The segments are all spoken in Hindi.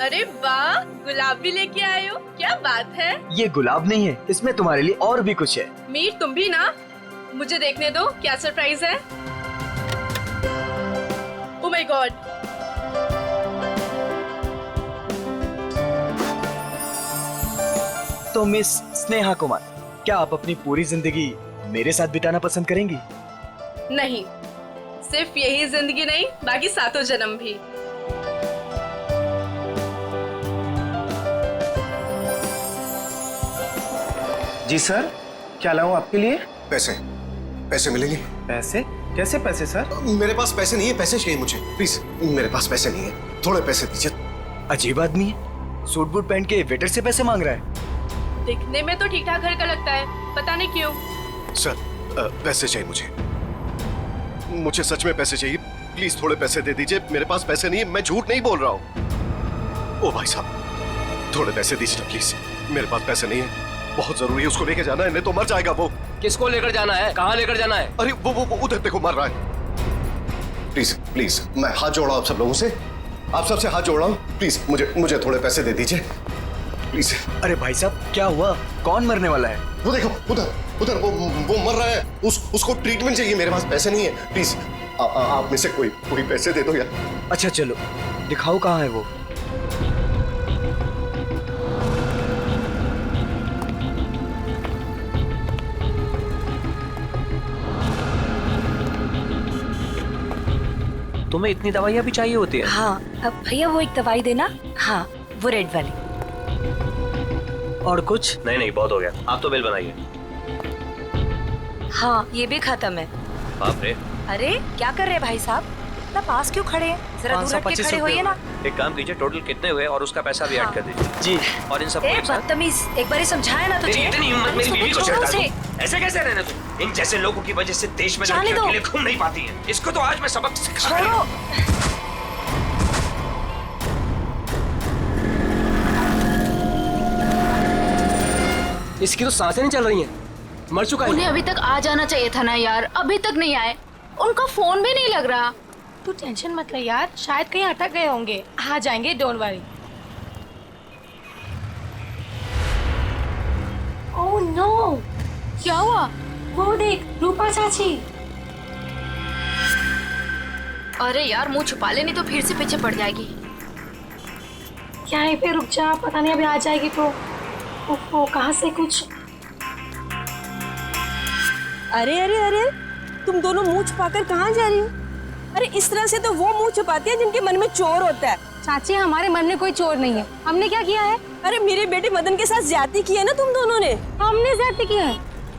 अरे वाह, गुलाब भी लेके आए हो, क्या बात है। ये गुलाब नहीं है, इसमें तुम्हारे लिए और भी कुछ है। मीर तुम भी ना, मुझे देखने दो क्या सरप्राइज है। ओह माय गॉड, तो मिस स्नेहा कुमार, क्या आप अपनी पूरी जिंदगी मेरे साथ बिताना पसंद करेंगी? नहीं, सिर्फ यही जिंदगी नहीं, बाकी 7 जन्म भी। जी सर, क्या लाऊं आपके लिए? पैसे, पैसे मिलेंगे? पैसे? कैसे पैसे सर? मेरे पास पैसे नहीं है, पैसे चाहिए मुझे प्लीज। मेरे पास पैसे नहीं है, थोड़े पैसे दीजिए। अजीब आदमी है, सूट बूट पहन के वेटर से पैसे मांग रहा है। दिखने में तो ठीक ठाक घर का लगता है, पता नहीं क्यों। सर पैसे चाहिए मुझे सच में पैसे चाहिए, प्लीज थोड़े पैसे दे दीजिए। मेरे पास पैसे नहीं है, मैं झूठ नहीं बोल रहा हूँ। ओ भाई साहब, थोड़े पैसे दीजिए ना प्लीज, मेरे पास पैसे नहीं है, बहुत जरूरी है, उसको लेके जाना है, नहीं तो मर जाएगा वो। किसको लेकर जाना है? कहाँ लेकर जाना है? अरे वो उधर देखो मर रहा है। प्लीज प्लीज, मैं हाथ जोड़ रहा हूँ आप सब लोगों से, आप सबसे हाथ जोड़ रहा हूँ, प्लीज मुझे थोड़े पैसे दे दीजिए प्लीज। अरे भाई साहब, क्या हुआ? कौन मरने वाला है? वो देखो उधर वो मर रहा है, उसको ट्रीटमेंट चाहिए, मेरे पास पैसे नहीं है, प्लीज आप में से कोई पैसे दे दो यार। अच्छा चलो दिखाओ कहाँ है वो। तुम्हें इतनी दवाइयाँ भी चाहिए होती है? हाँ, अब भैया वो एक दवाई देना। हाँ, वो रेड वाली। और कुछ? नहीं, बहुत हो गया, आप तो बिल बनाइए। हाँ, ये भी खत्म है। बाप रे। अरे क्या कर रहे भाई साहब, इतना पास क्यों खड़े हैं? जरा दूर हट के खड़े होइए ना। एक काम कीजिए, टोटल कितने हुए और उसका पैसा भी ऐड कर दीजिए। जी। और इन सब बदतमीज, एक बार ही समझाया ना तुझे। इतनी हिम्मत मेरी बीवी को छोड़ो चढ़ता उसे। दूं। ऐसे कैसे रहना तुम? इन जैसे लोगों की वजह से देश में जाने लड़कियां दो। अकेले घूम नहीं पाती हैं। इसको तो आज मैं सबक सिखा छोड़ो। इसकी तो सांसें नहीं चल रही हैं, मर चुका है। उन्हें अभी तक आ जाना चाहिए था ना यार, अभी तक नहीं आए, उनका फोन भी नहीं लग रहा। तू टेंशन मत ले यार, शायद कहीं अटक गए होंगे, आ जाएंगे, डोंट वरी। ओह नो, क्या हुआ? वो देख रूपा चाची। अरे यार मुंह छुपा ले, नहीं तो फिर से पीछे पड़ जाएगी। क्या है पे रुक जा, पता नहीं अभी आ जाएगी तो। ओहो, कहाँ से कुछ। अरे अरे अरे, तुम दोनों मुंह छुपाकर कहाँ जा रही हो? अरे इस तरह से तो वो मुंह छुपाते हैं जिनके मन में चोर होता है। चाची हमारे मन में कोई चोर नहीं है, हमने क्या किया है? अरे मेरे बेटे मदन के साथ ज्यादती की है ना तुम दोनों ने। हमने ज्यादती की है,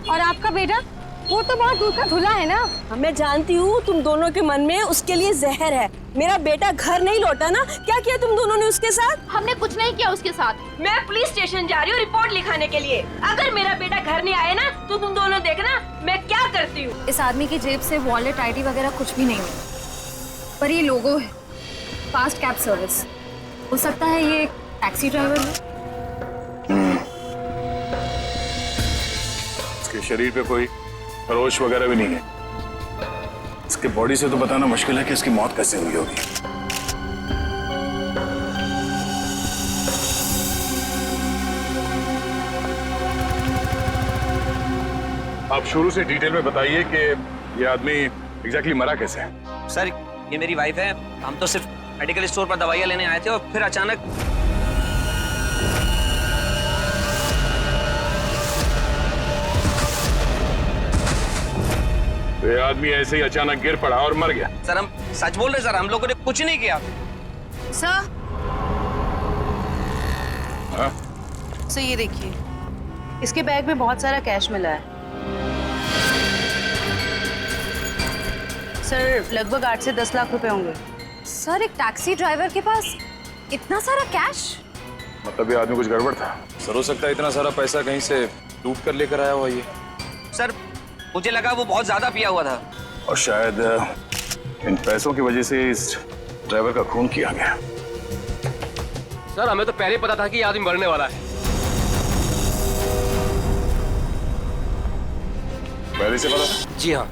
और आपका बेटा वो तो बहुत दूर का धुला है ना। मैं जानती हूँ तुम दोनों के मन में उसके लिए जहर है। मेरा बेटा घर नहीं लौटा ना, क्या किया तुम दोनों ने उसके साथ? हमने कुछ नहीं किया उसके साथ। मैं पुलिस स्टेशन जा रही हूँ रिपोर्ट लिखाने के लिए। अगर मेरा बेटा घर नहीं आया ना तो तुम दोनों देखना मैं क्या करती हूँ। इस आदमी की जेब से वॉलेट, आईडी वगैरह कुछ भी नहीं है, पर ये लोगो है फास्ट कैब सर्विस। हो सकता है ये एक टैक्सी ड्राइवर है। इसके शरीर पे कोई खरोच वगैरह भी नहीं है। इसके बॉडी से तो बताना मुश्किल है कि इसकी मौत कैसे हुई होगी। आप शुरू से डिटेल में बताइए कि ये आदमी एग्जैक्टली मरा कैसे है। सर, ये मेरी वाइफ है, हम तो सिर्फ मेडिकल स्टोर पर दवाइयाँ लेने आए थे और फिर अचानक तो ये आदमी ऐसे ही अचानक गिर पड़ा और मर गया। सर हम सच बोल रहे सर, हम लोगों ने कुछ नहीं किया। सर, हाँ? सर ये देखिए, इसके बैग में बहुत सारा कैश मिला है सर, लगभग 8 से 10 लाख रुपए होंगे। सर, एक टैक्सी ड्राइवर के पास इतना सारा कैश? मतलब ये आदमी कुछ गड़बड़ था। सर हो सकता है इतना सारा पैसा कहीं से लूट कर लेकर आया हुआ ये। सर मुझे लगा वो बहुत ज्यादा पिया हुआ था और शायद इन पैसों की वजह से इस ड्राइवर का खून किया गया। सर हमें तो पहले ही पता था कि ये आदमी मरने वाला है। पहले से पता था? जी हाँ।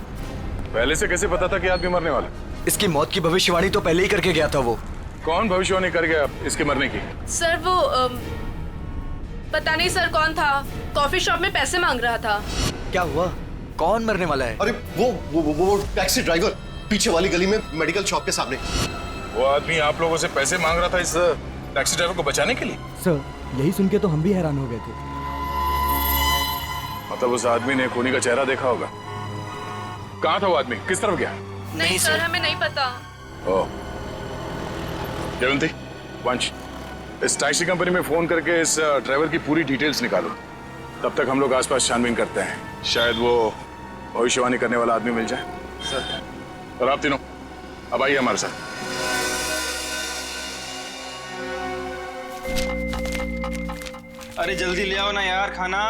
पहले से कैसे पता था कि आदमी मरने वाला? इसकी मौत की भविष्यवाणी तो पहले ही करके गया था वो। कौन भविष्यवाणी कर गया इसके मरने की? सर वो पता नहीं सर कौन था, कॉफी शॉप में पैसे मांग रहा था। क्या हुआ? कौन मरने वाला है? अरे वो टैक्सी ड्राइवर पीछे वाली गली में मेडिकल शॉप के सामने। वो आदमी आप लोगों से पैसे मांग रहा था इस टैक्सी ड्राइवर को बचाने के लिए? सर यही सुन के तो हम भी हैरान हो गए थे। मतलब उस आदमी ने खूनी का चेहरा देखा होगा। कहाँ था वो आदमी? किस तरफ गया? नहीं सर, हमें नहीं पता। ओह, जयवंती, वंश, इस टैक्सी कंपनी में फोन करके इस ड्राइवर की पूरी डिटेल्स निकालो। तब तक हम लोग आसपास छानबीन करते हैं, शायद वो भविष्यवाणी करने वाला आदमी मिल जाए। सर। और आप तीनों अब आइए हमारे साथ। अरे जल्दी ले आओ ना यार खाना।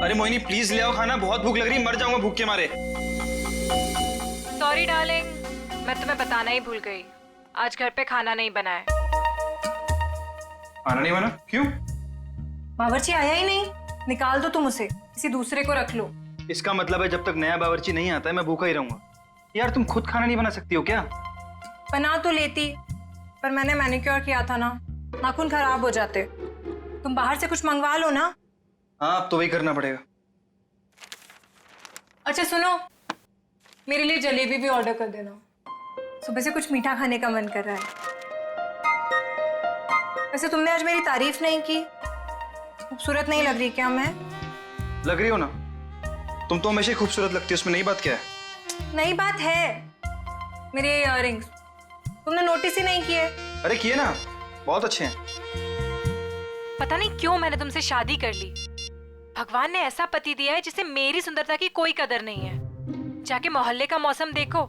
अरे मोहिनी प्लीज ले आओ खाना, बहुत भूख लग रही है, मर जाऊंगा भूख के मारे। सॉरी डार्लिंग, मैं तुम्हें बताना ही भूल गई, आज घर पे खाना नहीं बना है। खाना नहीं बना? क्यों? बावर्ची आया ही नहीं, निकाल दो तुम उसे, किसी दूसरे को रख लो। इसका मतलब है जब तक नया बावर्ची नहीं आता है मैं भूखा ही रहूंगा। यार तुम खुद खाना नहीं बना सकती हो क्या? बना तो लेती, पर मैंने मैनिक्योर किया था ना, नाखून खराब हो जाते। तुम बाहर से कुछ मंगवा लो ना। हाँ अब तो वही करना पड़ेगा। अच्छा सुनो, मेरे लिए जलेबी भी ऑर्डर कर देना, सुबह से कुछ मीठा खाने का मन कर रहा है। वैसे तुमने आज मेरी तारीफ नहीं की, खूबसूरत नहीं लग रही क्या मैं? लग रही हो ना, तुम तो हमेशा ही खूबसूरत लगती हो, उसमें नई बात क्या है? नई बात है, मेरे इयररिंग्स तुमने नोटिस ही नहीं किए। अरे किए ना, बहुत अच्छे हैं। पता नहीं क्यों मैंने तुमसे शादी कर ली। भगवान ने ऐसा पति दिया है जिसे मेरी सुंदरता की कोई कदर नहीं है। जाके मोहल्ले का मौसम देखो,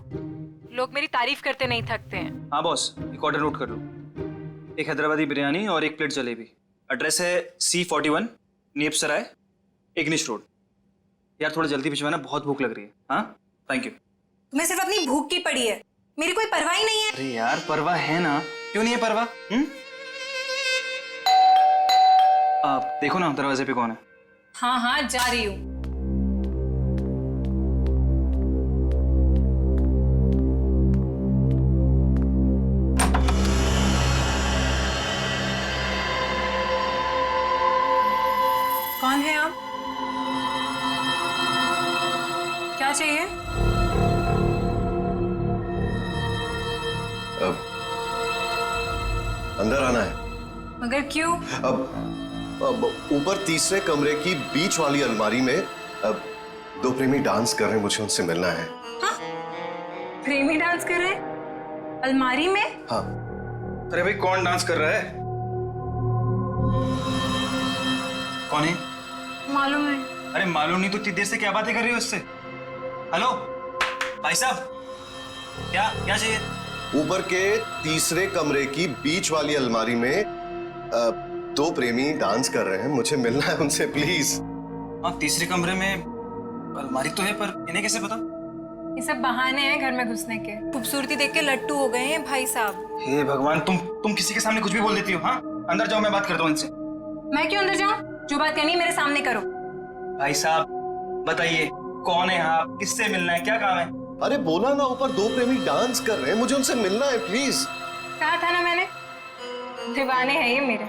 लोग मेरी तारीफ करते नहीं थकते हैं। हाँ बॉस, एक ऑर्डर नोट कर लो, एक हैदराबादी बिरयानी और एक प्लेट जलेबी। एड्रेस है C41 नीप सराय, इग्निश रोड। यार थोड़ा जल्दी भिजवाना, बहुत भूख लग रही है। हाँ थैंक यू। तुम्हें सिर्फ अपनी भूख की पड़ी है, मेरी कोई परवाह ही नहीं है। अरे यार परवाह है ना, क्यों नहीं है परवाह? आप देखो ना दरवाजे पे कौन है। हाँ हाँ जा रही हूँ। कौन है आप? क्या चाहिए? अब अंदर आना है। मगर क्यों? अब ऊपर तीसरे कमरे की बीच वाली अलमारी में अब दो प्रेमी डांस कर रहे हैं, मुझे उनसे मिलना है। हाँ? प्रेमी डांस कर रहे हैं अलमारी में? हाँ। अरे भाई कौन डांस कर रहा है? कौन है? मालूम नहीं। अरे मालूम नहीं तो इतनी देर से क्या बातें कर रही हो उससे? हेलो भाई साहब, क्या क्या चाहिए? ऊपर के तीसरे कमरे की बीच वाली अलमारी में दो प्रेमी डांस कर रहे हैं, मुझे मिलना है उनसे प्लीज। हाँ तीसरे कमरे में अलमारी तो है, पर इन्हें कैसे पता? ये सब बहाने हैं घर में घुसने के। खूबसूरती देख के लट्टू हो गए हैं भाई साहब। हे भगवान, तुम किसी के सामने कुछ भी बोल देती हो। हाँ अंदर जाओ, मैं बात करता हूँ इनसे। मैं क्यों अंदर जाऊँ? जो बात करनी मेरे सामने करो। भाई साहब बताइए कौन है आप, किससे मिलना है, क्या काम है? अरे बोला ना, ऊपर दो प्रेमी डांस कर रहे हैं, मुझे उनसे मिलना है प्लीज। कहा था ना मैंने, दीवाने हैं ये मेरे।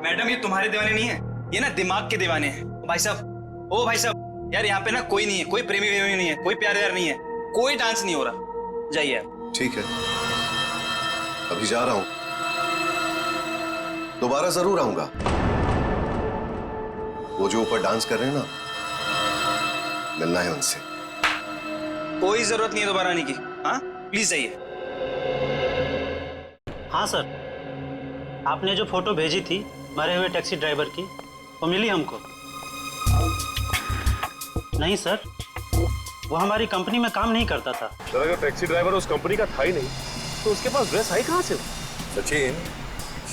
मैडम ये तुम्हारे दीवाने नहीं है, ये ना दिमाग के दीवाने हैं। भाई साहब, ओ भाई साहब, यार यहाँ पे ना कोई नहीं है, कोई प्रेमी वेमी नहीं है, कोई प्यार व्यार नहीं है, कोई डांस नहीं हो रहा। जाइए आप। ठीक है, अभी जा रहा हूं, दोबारा जरूर आऊंगा। वो जो ऊपर डांस कर रहे हैं ना, मिलना है उनसे। कोई जरूरत नहीं है दोबारा आने की। हाँ प्लीज जाइए। हाँ सर, आपने जो फोटो भेजी थी मरे हुए टैक्सी ड्राइवर की, वो मिली हमको। नहीं सर, वो हमारी कंपनी में काम नहीं करता था। सर अगर टैक्सी ड्राइवर उस कंपनी का था ही नहीं तो उसके पास ड्रेस आई कहाँ से? सचिन,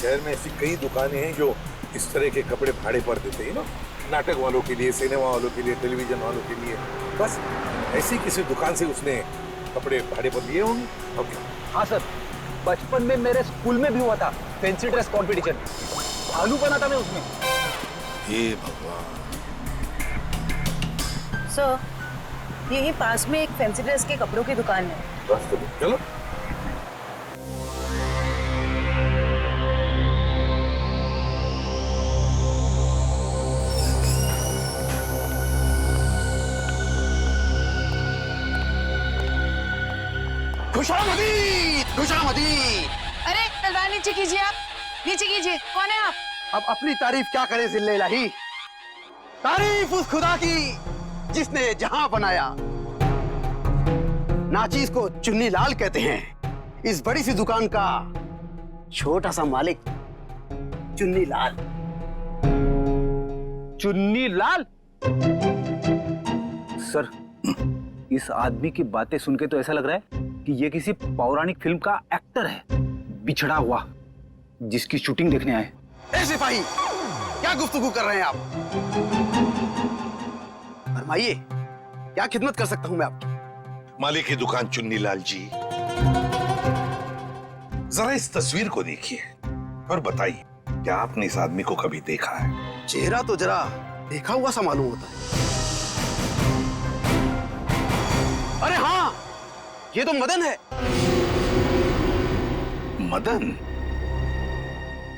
शहर में ऐसी कई दुकानें हैं जो इस तरह के कपड़े भाड़े पर देते हैं ना, नाटक वालों के लिए, सिनेमा वालों के लिए, टेलीविजन वालों के लिए। बस ऐसी किसी दुकान से उसने कपड़े भाड़े पर लिए होंगे। ओके। हाँ सर, बचपन में मेरे स्कूल में भी हुआ था फैंसी ड्रेस कंपटीशन, भालू बना था मैं उसमें। हे भगवान। सर, यही पास में एक फैंसी ड्रेस के कपड़ों की दुकान है। रास्ते में चलो। खुशामदी, खुशामदी। अरे तलवार नीचे कीजिए, आप नीचे कीजिए। कौन है आप? अब अपनी तारीफ क्या करे जिल्ले इलाही। तारीफ उस खुदा की जिसने जहां बनाया। नाचीज को चुन्नी लाल कहते हैं। इस बड़ी सी दुकान का छोटा सा मालिक चुन्नी लाल। चुन्नी लाल? सर, इस आदमी की बातें सुन के तो ऐसा लग रहा है कि ये किसी पौराणिक फिल्म का एक्टर है, बिछड़ा हुआ, जिसकी शूटिंग देखने आए। ए सिपाही, क्या गुफ्तगू कर रहे हैं आप? फरमाइए, क्या खिदमत कर सकता हूं मैं आपकी? मालिक की दुकान चुन्नी लाल जी, जरा इस तस्वीर को देखिए और बताइए, क्या आपने इस आदमी को कभी देखा है? चेहरा तो जरा देखा हुआ सा मालूम होता है। अरे हाँ, ये तो मदन है। मदन?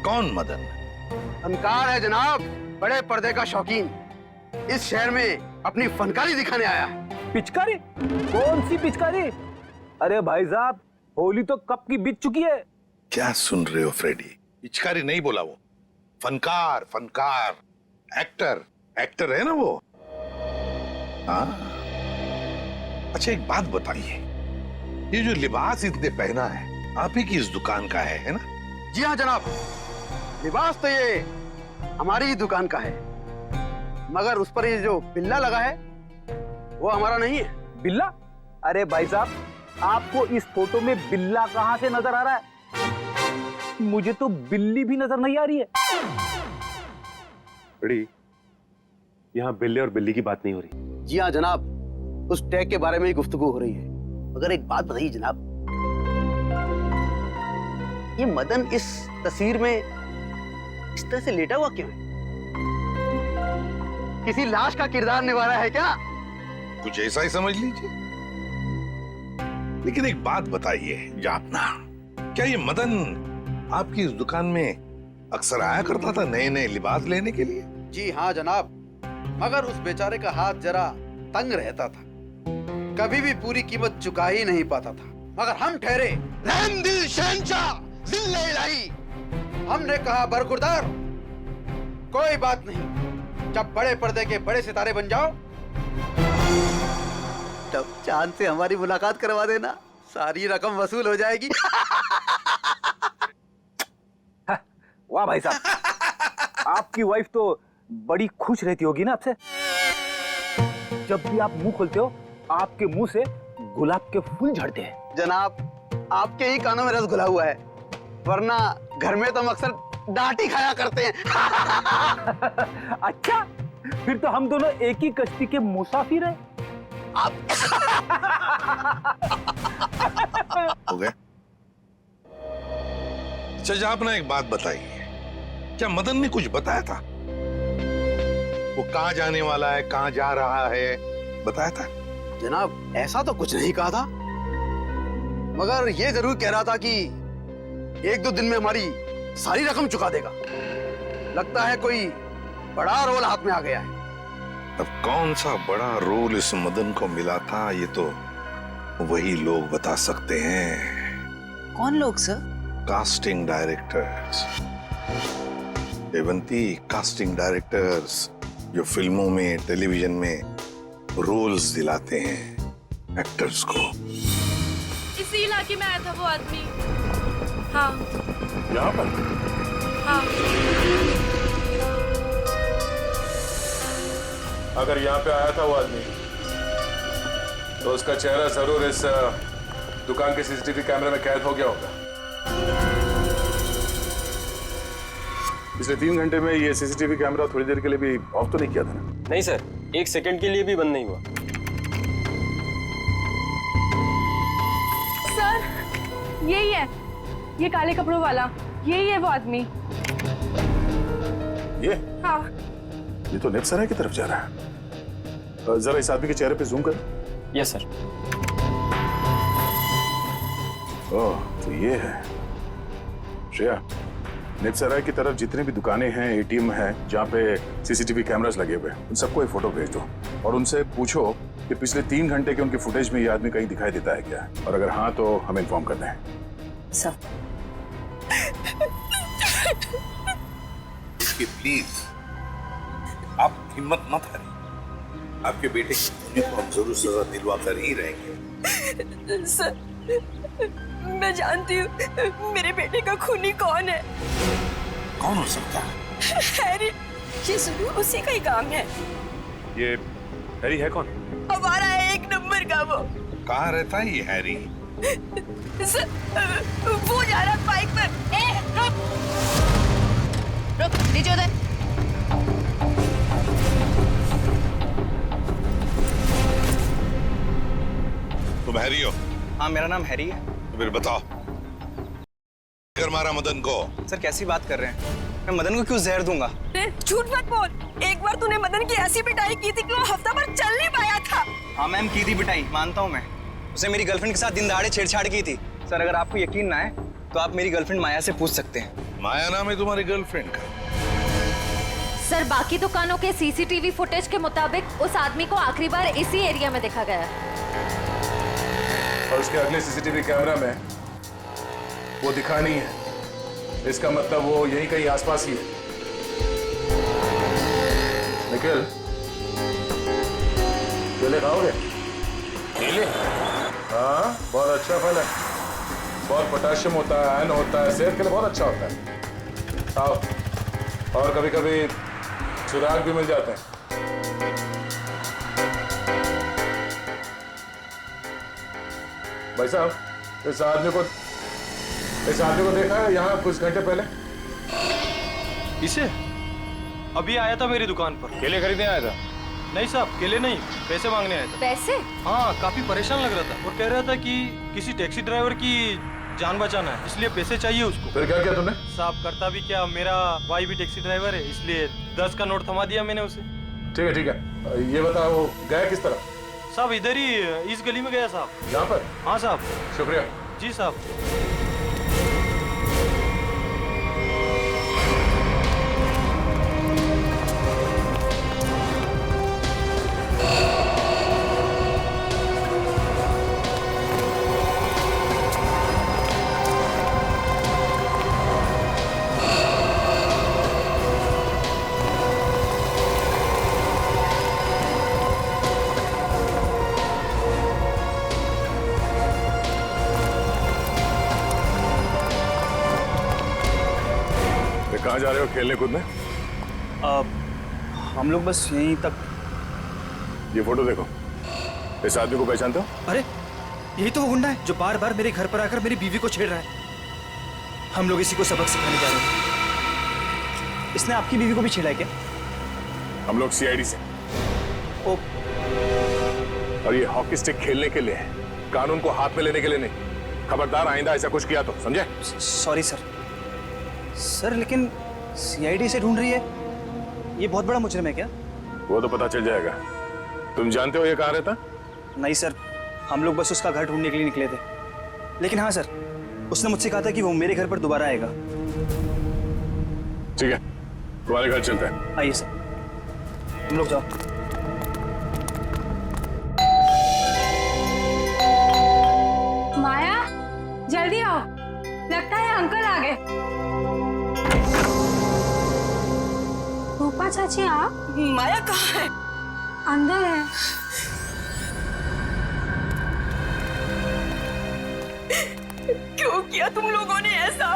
कौन मदन? फनकार है जनाब, बड़े पर्दे का शौकीन। इस शहर में अपनी फनकारी दिखाने आया है। पिचकारी? कौन सी पिचकारी? अरे भाई साहब, होली तो कब की बीत चुकी है। क्या सुन रहे हो फ्रेडी? पिचकारी नहीं बोला वो, फनकार, फनकार, एक्टर, एक्टर है ना वो। हाँ, अच्छा एक बात बताइए, ये जो लिबास इसने पहना है आप ही की इस दुकान का है ना? जी हाँ जनाब, लिबास तो ये हमारी ही दुकान का है, मगर उस पर ये जो बिल्ला लगा है वो हमारा नहीं है। बिल्ला? अरे भाई साहब, आपको इस फोटो में बिल्ला कहां से नजर आ रहा है? मुझे तो बिल्ली भी नजर नहीं आ रही है। बड़ी, यहाँ बिल्ले और बिल्ली की बात नहीं हो रही। जी हाँ जनाब, उस टैग के बारे में ही गुफ्तगू हो रही है। मगर एक बात बताइए जनाब, ये मदन इस तस्वीर में इस तरह से लेटा हुआ क्यों है? किसी लाश का किरदार निभा रहा है क्या? कुछ ऐसा ही समझ लीजिए। लेकिन एक बात बताइए जापना, क्या ये मदन आपकी इस दुकान में अक्सर आया करता था नए नए लिबास लेने के लिए? जी हाँ जनाब, मगर उस बेचारे का हाथ जरा तंग रहता था, कभी भी पूरी कीमत चुका ही नहीं पाता था। मगर हम ठहरे रहम दिल शहंशाह जिल्ले इलाही। हमने कहा बरखुरदार, कोई बात नहीं, जब बड़े पर्दे के बड़े सितारे बन जाओ तब चांद से हमारी मुलाकात करवा देना, सारी रकम वसूल हो जाएगी। वाह भाई साहब, आपकी वाइफ तो बड़ी खुश रहती होगी ना आपसे। जब भी आप मुंह खोलते हो आपके मुंह से गुलाब के फूल झड़ते हैं। जनाब, आपके ही कानों में रस घुला हुआ है, वरना घर में तो हम अक्सर डांट ही खाया करते हैं। अच्छा, फिर तो हम दोनों एक ही कश्ती के मुसाफिर हैं। आप हो गए? अच्छा आपने एक बात बताइए, क्या मदन ने कुछ बताया था? वो कहाँ जाने वाला है, कहाँ जा रहा है, बताया था? जनाब, ऐसा तो कुछ नहीं कहा था, मगर ये जरूर कह रहा था कि एक दो दिन में हमारी सारी रकम चुका देगा। लगता है कोई बड़ा रोल हाथ में आ गया है। अब कौन सा बड़ा रोल इस मदन को मिला था, ये तो वही लोग बता सकते हैं। कौन लोग sir? Casting directors Devanti, casting directors जो फिल्मों में, टेलीविजन में रोल्स दिलाते हैं एक्टर्स को। इसी इलाके में आया था वो आदमी। हाँ, यहाँ पर? हाँ। अगर यहाँ पे आया था वो आदमी, तो उसका चेहरा जरूर इस दुकान के सीसीटीवी कैमरे में कैद हो गया होगा। पिछले 3 घंटे में ये सीसीटीवी कैमरा थोड़ी देर के लिए भी ऑफ तो नहीं किया था ना? नहीं सर, 1 सेकंड के लिए भी बंद नहीं हुआ। सर, यही है, ये काले कपड़ों वाला, यही है वो आदमी। ये? हाँ। ये तो नेप्सरा की तरफ जा रहा है। जरा इस आदमी के चेहरे पे जूम कर। Yes sir. ओह, तो ये है। श्रेया, नेपसराय की तरफ जितने भी दुकानें हैं, एटीएम हैं, जहाँ पे सीसीटीवी कैमरास लगे हुए हैं, उन सबको एक फोटो भेज दो और उनसे पूछो कि पिछले 3 घंटे के उनके फुटेज में ये आदमी कहीं दिखाई देता है क्या, और अगर हाँ तो हमें इन्फॉर्म कर दें। सर इसकी प्लीज आप हिम्मत मत हारिए। आपके बेटे की खूनी को हम जरूर सजा दिलवा कर ही रहेंगे। सर, मैं जानती हूँ मेरे बेटे का खूनी कौन है। कौन हो सकता है? हैरी, ये जरूर उसी का ही काम है। ये हैरी है कौन? हमारा है 1 नंबर का वो। कहाँ रहता है ये हैरी? सर, वो जा रहा है बाइक पर। रुक, नीचे उधर। तुम हैरी हो? हाँ, मेरा नाम हैरी है। तो फिर बताओ, कर मारा मदन को? सर कैसी बात कर रहे हैं? मैं मदन को क्यों जहर दूंगा? झूठ मत बोल। एक बार तूने मदन की ऐसी पिटाई की थी कि वो हफ्ता भर चल नहीं पाया था। हाँ मैम, की थी पिटाई, मानता हूँ मैं। उसे मेरी गर्लफ्रेंड के साथ दिन दहाड़े छेड़छाड़ की थी। सर अगर आपको यकीन ना है तो आप मेरी गर्लफ्रेंड माया से पूछ सकते हैं। माया नाम है तुम्हारी गर्लफ्रेंड का? सर बाकी दुकानों के सीसीटीवी फुटेज के मुताबिक उस आदमी को आखिरी बार इसी एरिया में देखा गया है। और उसके अगले सीसीटीवी कैमरा में वो दिखा नहीं है। इसका मतलब वो यहीं कहीं आसपास ही है। निखिल, केले खाओगे? केले? हाँ, बहुत अच्छा फल है। बहुत पोटेशियम होता है, आयरन होता है, सेहत के लिए बहुत अच्छा होता है। खाओ। और कभी कभी सुराग भी मिल जाते हैं। भाई साहब, इस आदमी को देखा है यहाँ कुछ घंटे पहले? इसे अभी आया था मेरी दुकान पर। केले खरीदने आया था? नहीं साहब, केले नहीं, पैसे मांगने आया था। पैसे? हाँ, काफी परेशान लग रहा था और कह रहा था कि किसी टैक्सी ड्राइवर की जान बचाना है, इसलिए पैसे चाहिए उसको। फिर क्या किया तुमने? साहब करता भी क्या, मेरा भाई भी टैक्सी ड्राइवर है, इसलिए 10 का नोट थमा दिया मैंने उसे। ठीक है। ये बताओ वो गया किस तरफ? साहब इधर ही इस गली में गया साहब। यहाँ पर? हाँ साहब। शुक्रिया। जी साहब। कहाँ जा रहे हो खेलने कूदने? हम लोग बस यहीं तक। ये फोटो देखो, इस आदमी को पहचानते हो? अरे यही तो वो गुंडा है जो बार बार मेरे घर पर आकर मेरी बीवी को छेड़ रहा है। हम लोग इसी को सबक सिखाने जा रहे हैं। इसने आपकी बीवी को भी छेड़ा है क्या? हम लोग सीआईडी से। ओ। और ये हॉकी स्टिक खेलने के लिए है, कानून को हाथ में लेने के लिए नहीं। खबरदार आइंदा ऐसा कुछ किया तो, समझे? Sorry sir. सर लेकिन सीआईडी से ढूंढ रही है, ये बहुत बड़ा मुजरिम है क्या? वो तो पता चल जाएगा। तुम जानते हो ये कहाँ रहता? नहीं सर, हम लोग बस उसका घर ढूंढने के लिए निकले थे। लेकिन हाँ सर, उसने मुझसे कहा था कि वो मेरे घर पर दोबारा आएगा। ठीक है, तुम्हारे घर चलते हैं। आइए सर, तुम लोग जाओ। माया, जल्दी आओ, लगता है अंकल आ गए। रूपा चाची आप? माया कहाँ है? अंदर है। क्यों किया तुम लोगों ने ऐसा?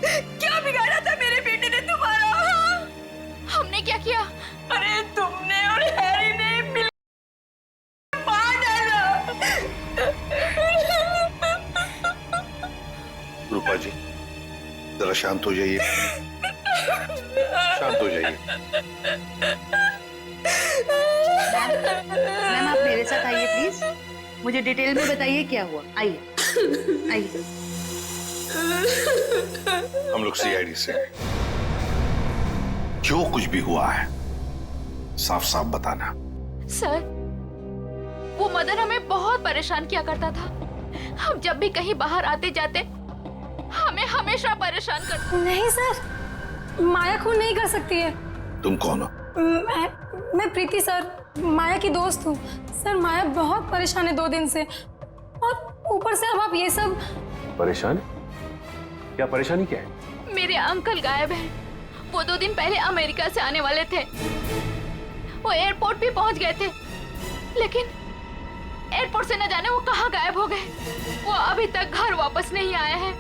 क्या बिगाड़ा था मेरे बेटे ने तुम्हारा? हमने क्या किया? अरे तुमने और हैरी ने मिल मार डाला। रूपा जी, जरा शांत हो जाइए, शांत हो जाइए। मैम आप मेरे साथ आइए प्लीज, मुझे डिटेल में बताइए क्या हुआ। आइए आइए। हम लोग सीआईडी से, जो कुछ भी हुआ है साफ साफ बताना। सर, वो मदन हमें बहुत परेशान किया करता था। हम जब भी कहीं बाहर आते जाते हमें हमेशा परेशान करता। नहीं सर, माया खून नहीं कर सकती है। तुम कौन हो? मैं प्रीति सर, माया की दोस्त हूँ। सर माया बहुत परेशान है 2 दिन से, और ऊपर से अब आप ये सब। परेशान? क्या परेशानी क्या है? मेरे अंकल गायब हैं। वो 2 दिन पहले अमेरिका से आने वाले थे। वो एयरपोर्ट भी पहुंच गए थे, लेकिन एयरपोर्ट से न जाने वो कहाँ गायब हो गए। वो अभी तक घर वापस नहीं आए हैं।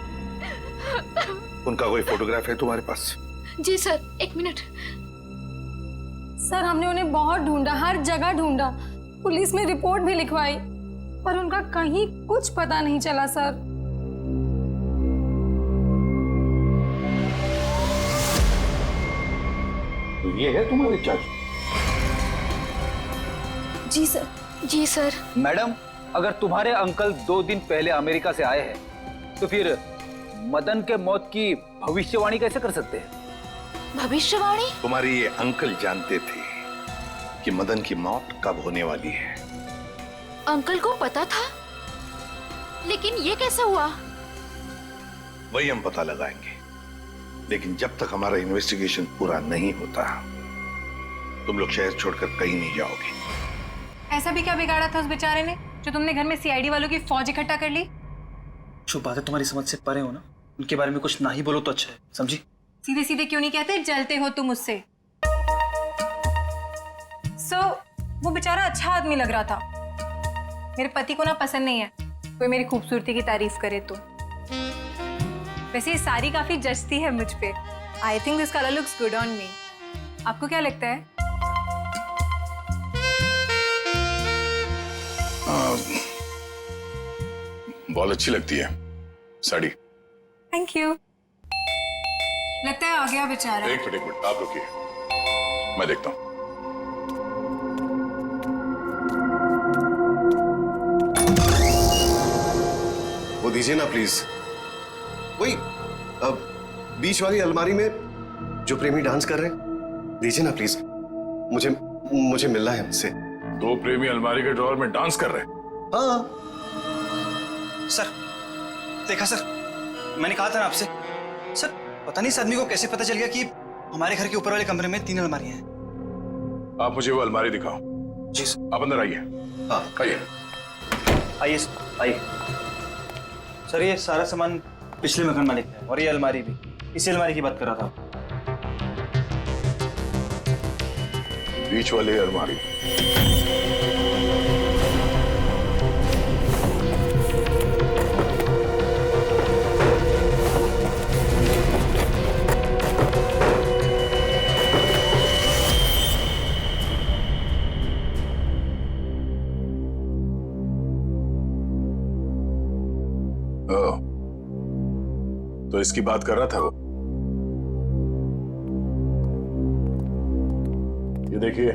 उनका कोई फोटोग्राफ है तुम्हारे पास? जी सर, 1 मिनट। सर हमने उन्हें बहुत ढूंढा, हर जगह ढूंढा, पुलिस में रिपोर्ट भी लिखवाई, पर उनका कहीं कुछ पता नहीं चला सर। तो ये है तुम्हारे चाचू? जी सर। जी सर। मैडम, अगर तुम्हारे अंकल 2 दिन पहले अमेरिका से आए हैं, तो फिर मदन के मौत की भविष्यवाणी कैसे कर सकते हैं? भविष्यवाणी? तुम्हारे ये अंकल जानते थे कि मदन की मौत कब होने वाली है। अंकल को पता था, लेकिन ये कैसे हुआ? वही हम पता लगाएंगे, लेकिन जब तक हमारा इन्वेस्टिगेशन पूरा नहीं होता, तुम लोग शहर छोड़कर कहीं नहीं जाओगे। ऐसा भी क्या बिगाड़ा था उस बेचारे ने जो तुमने घर में सीआईडी वालों की फौज इकट्ठा कर ली? जो बातें तुम्हारी समझ से परे हो ना, उनके बारे में कुछ ना ही बोलो तो अच्छा है, समझी? सीधे सीधे क्यों नहीं कहते जलते हो तुम उससे? वो बेचारा अच्छा आदमी लग रहा था। मेरे पति को ना पसंद नहीं है कोई मेरी खूबसूरती की तारीफ करे तो। वैसे ये साड़ी काफी जचती है मुझ पे। I think this colour looks good on me. आपको क्या लगता है? बहुत अच्छी लगती है साड़ी। Thank you. लगता है आ गया बेचारा। एक मिनट आप रुकिए, मैं देखता हूँ। वो दीजिए ना प्लीज। वही बीच वाली अलमारी में जो प्रेमी डांस कर रहे हैं, दीजिए ना प्लीज। मुझे मिलना है उनसे। 2 प्रेमी अलमारी के ड्रॉअर में डांस कर रहे हैं? हाँ सर, देखा सर, मैंने कहा था ना आपसे। सर पता नहीं इस आदमी को कैसे पता चल गया कि हमारे घर के ऊपर वाले कमरे में 3 अलमारियां हैं। आप मुझे वो अलमारी दिखाओ। जी सर। आप अंदर आइए। हाँ आइए। आइए आइए। सर ये सारा सामान पिछले मकान मालिक है, और ये अलमारी भी इसी अलमारी की बात कर रहा था। बीच वाली अलमारी। तो इसकी बात कर रहा था वो। ये देखिए,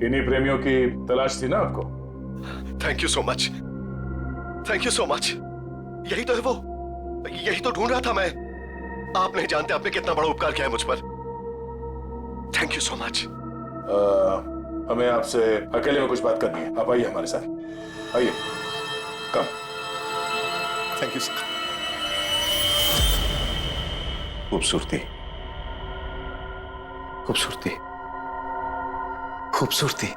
इन्हीं प्रेमियों की तलाश थी ना आपको? Thank you so much, thank you so much. यही तो है वो, यही तो ढूंढ रहा था मैं। आप नहीं जानते आपने कितना बड़ा उपकार किया है मुझ पर। Thank you so much. हमें आपसे अकेले में कुछ बात करनी है। आप आइए हमारे साथ, आइए। कम। Thank you sir. खूबसूरती, खूबसूरती, खूबसूरती।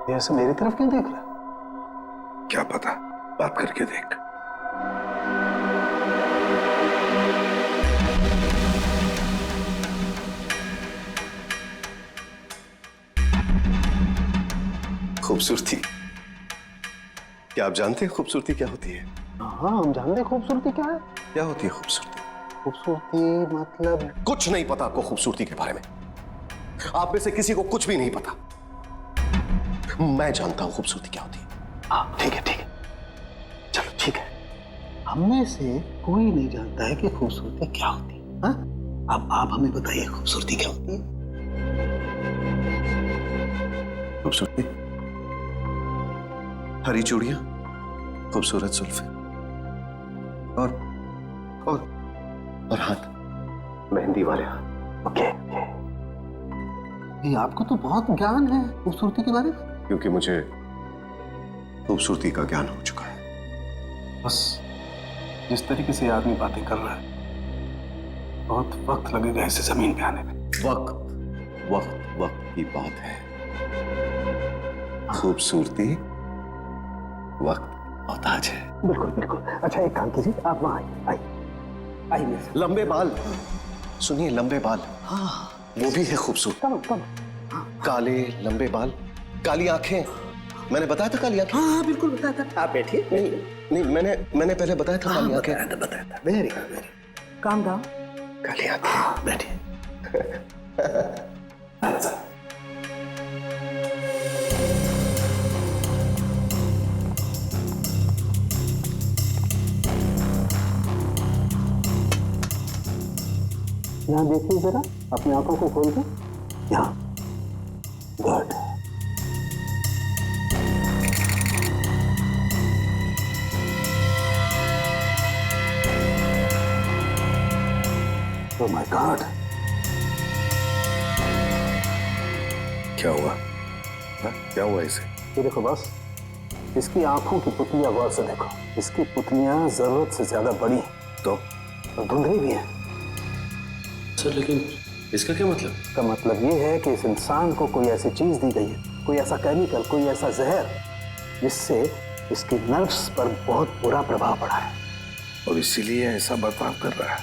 ये ऐसे मेरी तरफ क्यों देख रहा है? क्या पता, बात करके देख। खूबसूरती, क्या आप जानते हैं खूबसूरती क्या होती है? हाँ, हम जानते हैं खूबसूरती क्या है। क्या होती है खूबसूरती? खूबसूरती मतलब कुछ नहीं पता आपको खूबसूरती के बारे में। आप में से किसी को कुछ भी नहीं पता। मैं जानता हूं खूबसूरती क्या होती है। हाँ ठीक है, ठीक है, चलो ठीक है। हम में से कोई नहीं जानता है कि खूबसूरती क्या होती है। हाँ? अब आप हमें बताइए खूबसूरती क्या होती है? खूबसूरती हरी चूड़ियां, खूबसूरत जुल्फे और हाथ, मेहंदी वाले हाथ। ओके, ये आपको तो बहुत ज्ञान है खूबसूरती के बारे में। क्योंकि मुझे खूबसूरती का ज्ञान हो चुका है। बस जिस तरीके से आदमी बातें कर रहा है, बहुत वक्त लगेगा इसे जमीन पे आने में। वक्त वक्त वक्त की बात है। खूबसूरती वक्त मोहताज है। बिल्कुल बिल्कुल। अच्छा एक काम कीजिए, आप वहां आइए मेरे साथ। लंबे बाल, सुनिए लंबे बाल, हाँ वो भी है खूबसूरत। काले लंबे बाल, काली आंखें, मैंने बताया था काली आंखें। हाँ बिल्कुल बताया था। आप बैठिए। नहीं मैंने पहले बताया था काली आंखें। बताया था। Very good, very calm down. काली आंखें। बैठिए। यहाँ देखिए जरा, अपनी आंखों को खोल के। यहाँ गुड। ओह माय गॉड, क्या हुआ? हा? क्या हुआ इसे? ये देखो बस, इसकी आंखों की पुतलियां गौर से देखो। इसकी पुतलियां जरूरत से ज्यादा बड़ी हैं तो धुंधली भी हैं। सर लेकिन इसका क्या मतलब? इसका मतलब ये है कि इस इंसान को कोई ऐसी चीज दी गई है, कोई ऐसा केमिकल, कोई ऐसा जहर, जिससे इसके नर्व्स पर बहुत बुरा प्रभाव पड़ा है और इसीलिए ऐसा बर्ताव कर रहा है।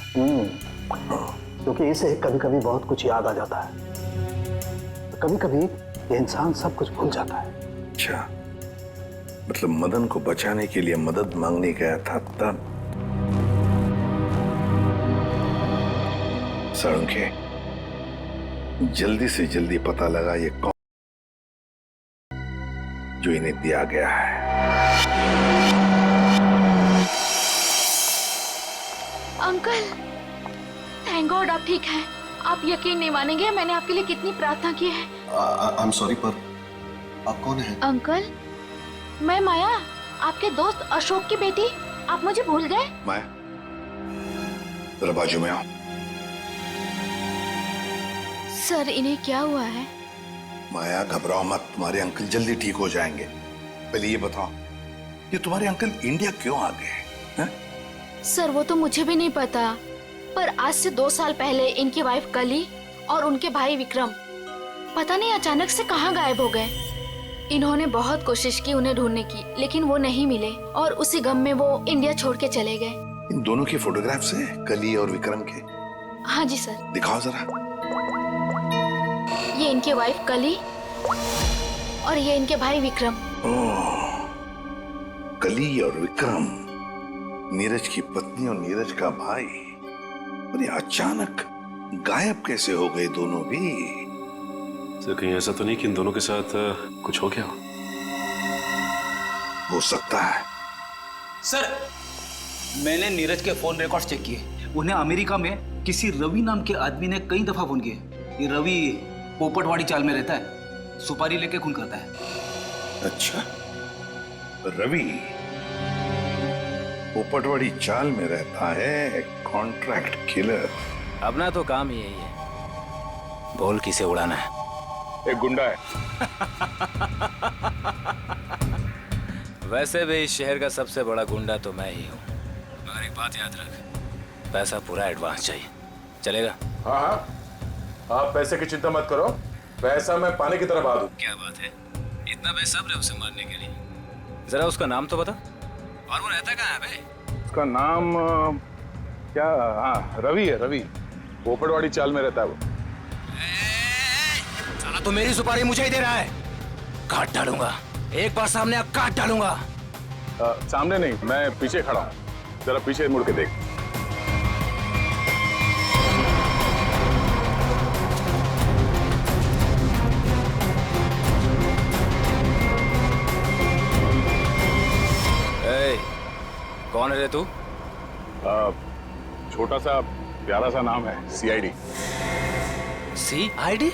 क्योंकि इसे कभी कभी बहुत कुछ याद आ जाता है, कभी कभी ये इंसान सब कुछ भूल जाता है। अच्छा, मतलब मदन को बचाने के लिए मदद मांगने गया था तब। सड़के जल्दी से जल्दी पता लगा ये कौन जो इन्हें दिया गया है। अंकल, थैंक गॉड आप ठीक हैं। आप यकीन नहीं मानेंगे मैंने आपके लिए कितनी प्रार्थना की है। आई एम सॉरी, पर आप कौन हैं? अंकल, मैं माया, आपके दोस्त अशोक की बेटी। आप मुझे भूल गए? माया, जरा बाजू में आओ। सर, इन्हें क्या हुआ है? माया घबराओ मत, तुम्हारे अंकल जल्दी ठीक हो जाएंगे। पहले ये बताओ, ये तुम्हारे अंकल इंडिया क्यों आ गए हैं? सर, वो तो मुझे भी नहीं पता, पर आज से 2 साल पहले इनकी वाइफ कली और उनके भाई विक्रम पता नहीं अचानक से कहाँ गायब हो गए। इन्होंने बहुत कोशिश की उन्हें ढूंढने की, लेकिन वो नहीं मिले और उसी गम में वो इंडिया छोड़ के चले गए। इन दोनों की फोटोग्राफ्स हैं, कली और विक्रम के? हाँ जी सर। दिखाओ जरा। ये इनकी वाइफ कली और ये इनके भाई विक्रम। ओह, कली और विक्रम, नीरज की पत्नी और नीरज का भाई। और ये अचानक गायब कैसे हो गए दोनों भी? सर कहीं ऐसा तो नहीं कि इन दोनों के साथ कुछ हो गया हो सकता है। सर, मैंने नीरज के फोन रिकॉर्ड्स चेक किए। उन्हें अमेरिका में किसी रवि नाम के आदमी ने कई दफा फोन किए। ये रवि पोपटवाड़ी चाल में रहता है, सुपारी लेके खून करता है। अच्छा, रवि पोपटवाड़ी चाल में रहता है, कॉन्ट्रैक्ट किलर। अपना तो काम ही यही है, बोल किसे उड़ाना है। एक गुंडा है। वैसे भी इस शहर का सबसे बड़ा गुंडा तो मैं ही हूँ। मगर एक बात याद रख, पैसा पूरा एडवांस चाहिए। चलेगा? हाँ हाँ, आप पैसे की चिंता मत करो, पैसा मैं पानी की तरह बहा दूं। क्या बात है, इतना बेसब्र है उसे मारने के लिए। जरा उसका नाम तो बता, और वो रहता कहाँ है बे? उसका नाम क्या? हाँ, रवि है, रवि। पोपटवाड़ी चाल में रहता है वो। साला तो मेरी सुपारी मुझे ही दे रहा है। काट डालूंगा, एक बार सामने आप काट डालूंगा। सामने नहीं, मैं पीछे खड़ा हूँ, जरा पीछे मुड़ के देख। कौन है रे तू? छोटा सा प्यारा सा नाम है, CID। CID?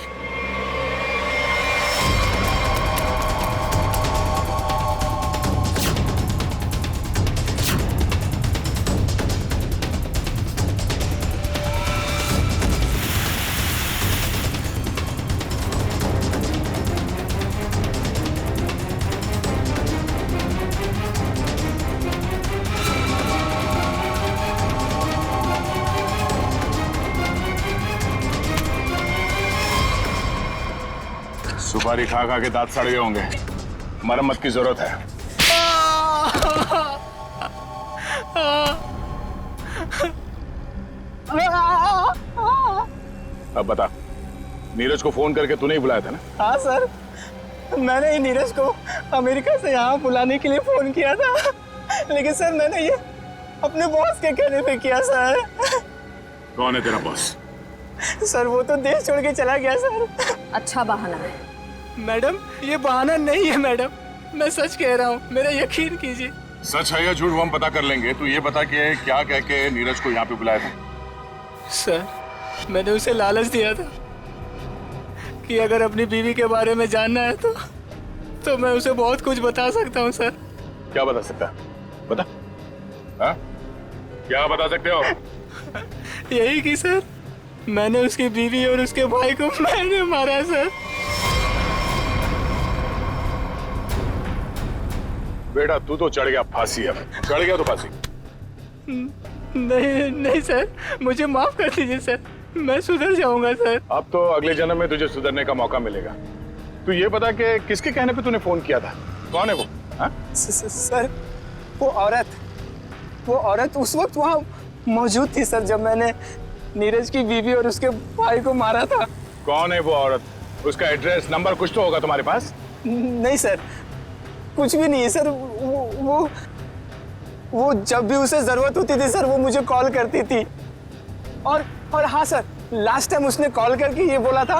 सुपारी खा खा के दांत सड़ गए होंगे, मरम्मत की जरूरत है। अब बता, नीरज को फोन करके तूने ही बुलाया था ना? हाँ सर, मैंने ही नीरज को अमेरिका से यहाँ बुलाने के लिए फोन किया था, लेकिन सर मैंने ये अपने बॉस के कहने पे किया सर। कौन है तेरा बॉस? सर वो तो देश छोड़ के चला गया सर। अच्छा बहाना है। मैडम ये बहाना नहीं है मैडम, मैं सच कह रहा हूँ, मेरा यकीन कीजिए। सच है या झूठ वो हम पता कर लेंगे। तू ये बता कि क्या कह के नीरज को यहाँ पे बुलाया था? सर मैंने उसे लालच दिया था कि अगर अपनी बीवी के बारे में जानना है तो मैं उसे बहुत कुछ बता सकता हूँ सर। क्या बता सकता है? बता। हाँ? क्या बता सकते हो? यही कि सर मैंने उसकी बीवी और उसके भाई को मैंने मारा है सर। बेटा तू तो चढ़ गया फांसी, अब चढ़ गया तो फांसी। नहीं सर, मुझे माफ कर दीजिए सर, मैं सुधर जाऊंगा सर। अब तो अगले जन्म में तुझे सुधरने का मौका मिलेगा। तू ये बता कि किसके कहने पे तूने फोन किया था? कौन है वो? सर वो औरत उस वक्त वहाँ मौजूद थी सर, जब मैंने नीरज की बीवी और उसके भाई को मारा था। कौन है वो औरत? उसका एड्रेस नंबर कुछ तो होगा तुम्हारे पास? नहीं सर, कुछ भी नहीं है सर। वो जब भी उसे जरूरत होती थी सर वो मुझे कॉल करती थी। और हाँ सर, लास्ट टाइम उसने कॉल करके ये बोला था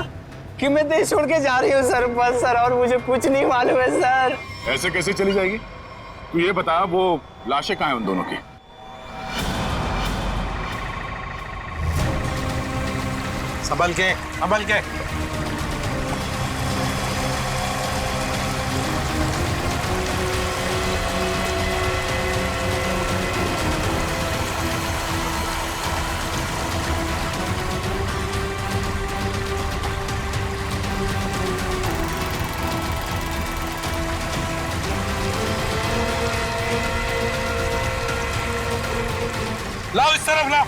कि मैं देश छोड़ के जा रही हूँ सर, बस सर, और मुझे कुछ नहीं मालूम है सर। ऐसे कैसे चली जाएगी? तू ये बता वो लाशें कहाँ हैं उन दोनों की? संभल के, संभल के। लाओ इस तरफ लाओ।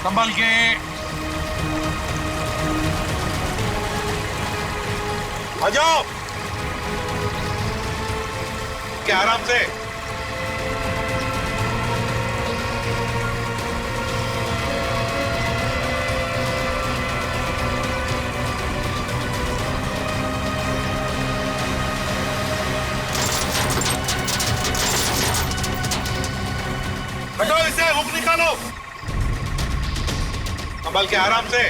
संभल के। आ जाओ, क्या आराम से। हटो इसे, हुक निकालो। संभल के, आराम से।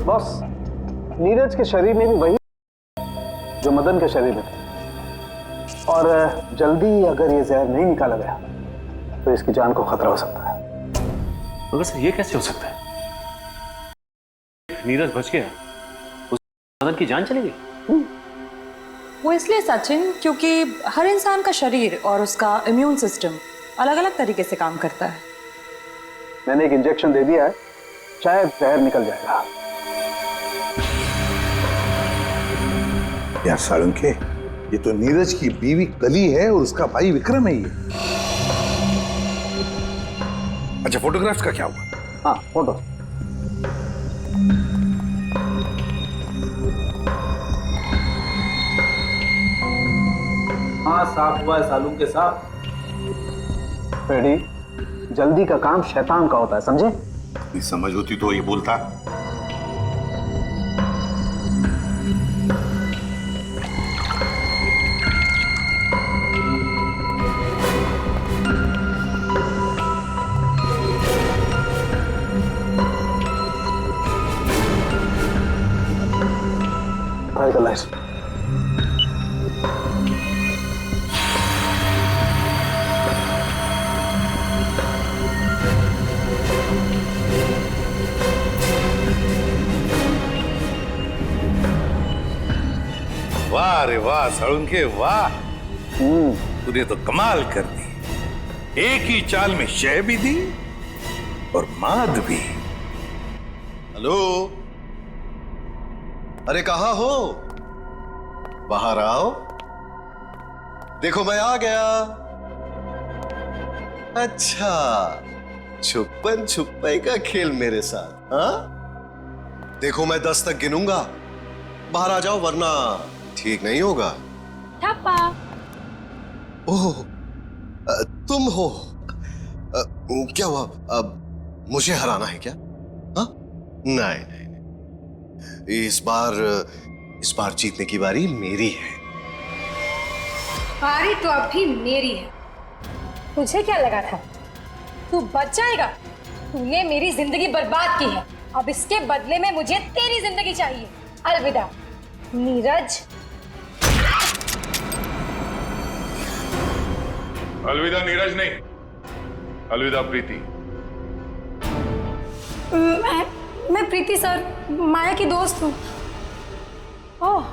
बॉस, नीरज के शरीर में भी वही जो मदन के शरीर में था, और जल्दी अगर ये जहर नहीं निकाला गया तो इसकी जान को खतरा हो सकता है। मगर सर ये कैसे हो सकता है? नीरज बच गया, उस मदन की जान चली गई। वो इसलिए सचिन, क्योंकि हर इंसान का शरीर और उसका इम्यून सिस्टम अलग अलग तरीके से काम करता है। मैंने एक इंजेक्शन दे दिया है, शायद जहर निकल जाएगा। यार साळुंखे, ये तो नीरज की बीवी कली है और उसका भाई विक्रम है ये। अच्छा, फोटोग्राफ्स का क्या हुआ? हाँ, फोटो। हाँ, साफ हुआ है सालूंखे साहब। पेड़ी, जल्दी का काम शैतान का होता है, समझे? अपनी समझ होती तो ये बोलता। वाह रे वाह साळुंखे वाह, तूने तो कमाल कर दी। एक ही चाल में शय भी दी और माद भी। हेलो, अरे कहाँ हो? बाहर आओ, देखो मैं आ गया। अच्छा, छुपन छुपाई का खेल मेरे साथ, हाँ? देखो मैं 10 तक गिनूंगा, बाहर आ जाओ वरना ठीक नहीं होगा। ठप्पा। ओह, तुम हो? क्या हुआ? अब मुझे हराना है क्या? हाँ? नहीं नहीं नहीं, इस बार जीतने की बारी मेरी है। बारी तो अब भी मेरी है। तुझे क्या लगा था तू बच जाएगा? तूने मेरी जिंदगी बर्बाद की है, अब इसके बदले में मुझे तेरी जिंदगी चाहिए। अलविदा नीरज। अलविदा नीरज नहीं, अलविदा प्रीति। मैं प्रीति सर, माया की दोस्त हूँ। ओह,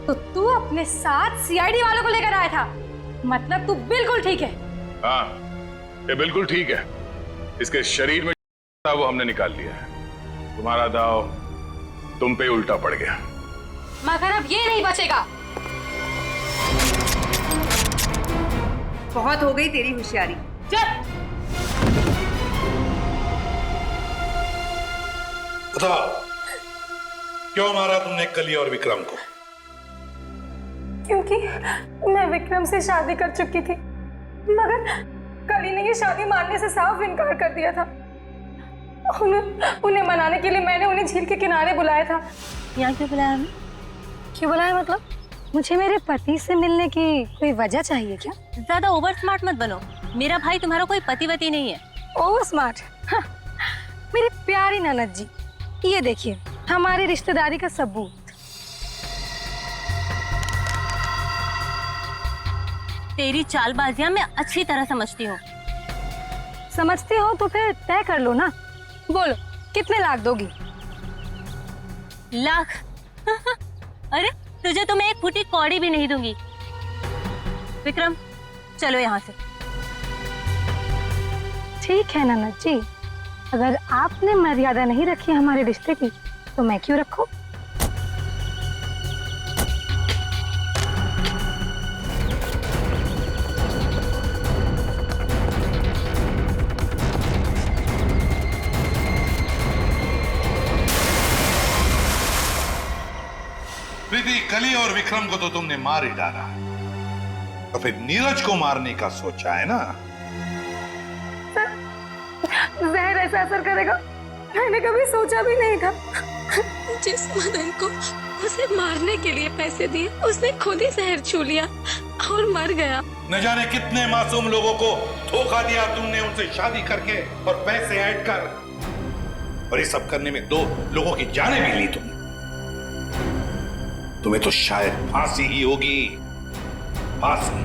तो तू अपने साथ सीआईडी वालों को लेकर आया था? मतलब तू बिल्कुल ठीक है? हाँ, ये बिल्कुल ठीक है। इसके शरीर में था वो हमने निकाल लिया है। तुम्हारा दाव तुम पे उल्टा पड़ गया। मगर अब ये नहीं बचेगा। बहुत हो गई तेरी होशियारी। चुप। बताओ, क्यों मारा तुमने कली और विक्रम को? क्योंकि मैं विक्रम से शादी कर चुकी थी, मगर कली ने ये शादी मानने से साफ इनकार कर दिया था। उन्हें मनाने के लिए मैंने उन्हें झील के किनारे बुलाया था। यहाँ क्यों बुलाया हमें? क्यों बुलाया मतलब? मुझे मेरे पति से मिलने की कोई वजह चाहिए क्या? ज्यादा ओवर स्मार्ट मत बनो, मेरा भाई तुम्हारा कोई पतिवती नहीं है। Over smart? हाँ, मेरी प्यारी ननद जी, ये देखिए हमारी रिश्तेदारी का सबूत। तेरी चालबाजियां मैं अच्छी तरह समझती हूँ। समझती हो तो फिर तय कर लो ना। बोलो कितने लाख दोगी? लाख? अरे तुझे तो मैं एक फूटी कौड़ी भी नहीं दूंगी। विक्रम चलो यहाँ से। ठीक है ननद जी, अगर आपने मर्यादा नहीं रखी हमारे रिश्ते की तो मैं क्यों रखूं? प्रीति, कली और विक्रम को तो तुमने मार ही डाला, तो फिर नीरज को मारने का सोचा है ना? जहर ऐसा असर करेगा मैंने कभी सोचा भी नहीं था। जिस मदन को उसे मारने के लिए पैसे दिए उसने खुद ही जहर छू लिया और मर गया। न जाने कितने मासूम लोगों को धोखा दिया तुमने उनसे शादी करके और पैसे ऐड कर, और ये सब करने में 2 लोगों की जानें भी ली तुमने। तुम्हें तो शायद फांसी ही होगी, फांसी।